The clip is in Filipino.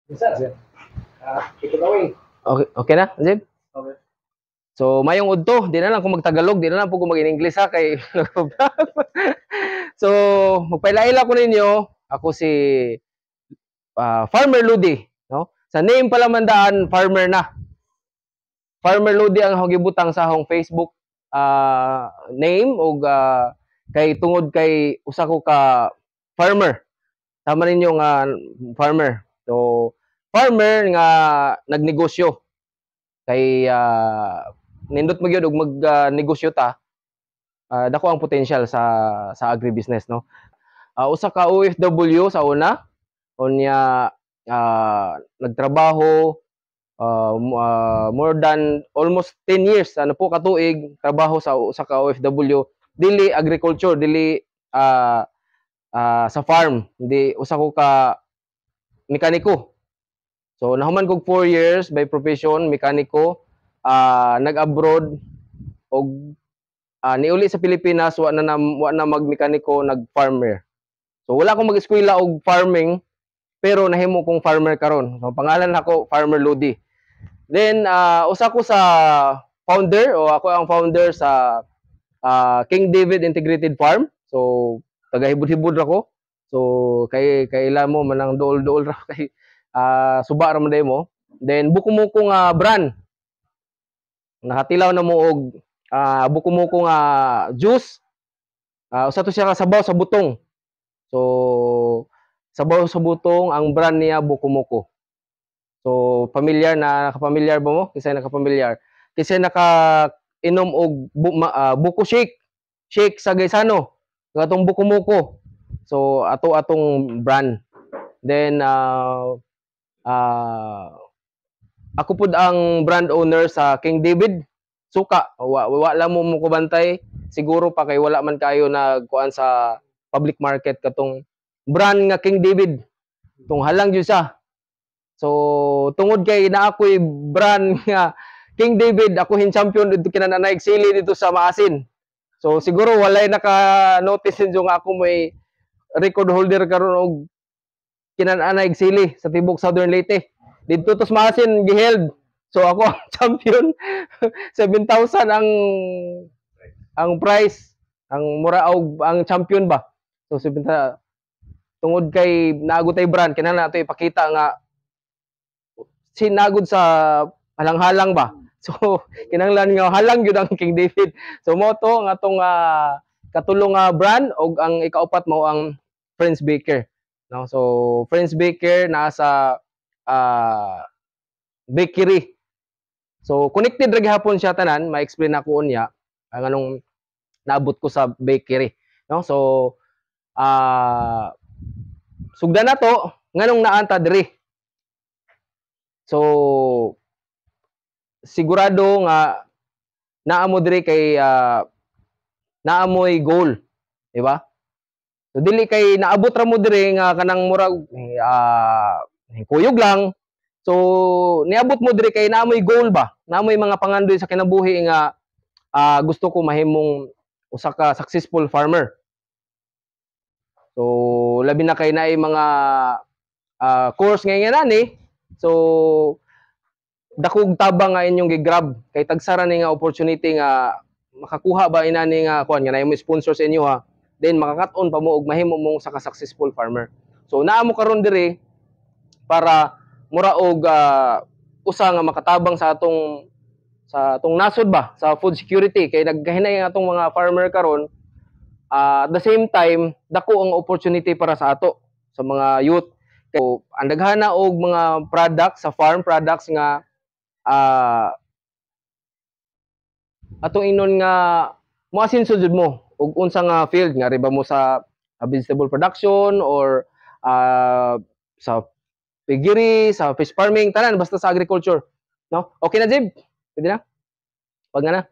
Yes, sir. Take it away. Okay, okay na, Jib? Okay. So, mayong udto, di na lang kung magtagalog, di na lang po kung mag-in-English ha, kay So, magpailaila ko ninyo, ako si Farmer Ludi, no? Sa name pala mandaan, Farmer na. Farmer Ludi ang gibutang sa akong Facebook name o kay tungod kay usa ko ka farmer. Tama ninyo nga farmer. So, farmer nga nagnegosyo kay nindot mo gyud og magnegosyo ta, dako ang potential sa agribusiness, no. Usa ka OFW sa una, unya nagtrabaho more than almost 10 years ano po katuig trabaho sa usa ka OFW, dili agriculture, dili sa farm, hindi usa ko ka mekaniko. So nahuman kog 4 years by profession mekaniko, nag-abroad og niuli sa Pilipinas, wa na magmekaniko, nag-farmer. So wala akong mag-eskwela og farming, pero nahimo kong farmer karon. So pangalan nako Farmer Ludi. Then usa ko sa founder o ako ang founder sa King David Integrated Farm. So taga-hibud-hibud ako. So kay ila mo manang dool-dool ra kay suba ra man mo. Then buko mo ko nga brand. Nakatilaw na mo og buko mo ko nga juice. Usa to siya ka sabaw sa butong. So sabaw sa butong ang brand niya Bukumoko. So familiar na, nakapamilyar ba mo? Kisay nakapamilyar. Kisay naka-inom og buko shake. Shake sa Gaisano. Atong Bukumoko. So atong brand. Then ako pud ang brand owner sa King David. Suka, wala mo mo kubantay. Siguro pa kay wala man kayo nagkuan sa public market katong brand nga King David. Tung halang jud siya. So tungod kay na ako'y brand nga King David, ako hin champion dito kinananaig sili dito sa Maasin. So siguro walay naka-notice nyo nga ako may record holder karon og kinananaig sili sa tibok Southern Leyte. Dito to sa Maasin giheld. So ako ang champion. 7,000 ang price, ang mura og ang champion ba. So 7,000 tungod kay naagutay brand kinahanglan nato ipakita nga sinagod sa halang-halang ba. So kinahanglan nga halang gyud ang King David. So mo to nga atong katulong brand og ang ikaupat mao ang Friends Baker. No, so Friends Baker nasa bakery. So connected ra gihapon siya tanan, ma-explain ako unya ang anong naabot ko sa bakery. No, so sugdan na to nganong naanta diri. So sigurado nga naamo diri kay naamoy goal, di ba? So dili kay naabot ra mo diri nga kanang murag kuyog lang. So niabot mo diri kay naamoy goal ba? Naamoy mga pangandoy sa kinabuhi nga gusto ko mahimong usa ka successful farmer. So labi na kay naay mga course ngayon nani. So dakog tabang nga inyong gi-grab kay tagsara ni nga opportunity nga makakuha ba inani nga kuan nga naay mo sponsor sa inyo ha. Then makakat-on pa mo og mahimo mong sa successful farmer. So naa mo karon diri para mura og usa nga makatabang sa atong nasod ba sa food security kay nagkahinay nga atong mga farmer karon. At the same time dako ang opportunity para sa ato sa mga youth. So ang daghana og mga products sa farm products nga atong inon nga moasin sud mo ug unsa nga field nga riba mo sa vegetable production or sa piggery, sa fish farming, tanan basta sa agriculture, no? Okay na Jib? Pwede na? Wag na na.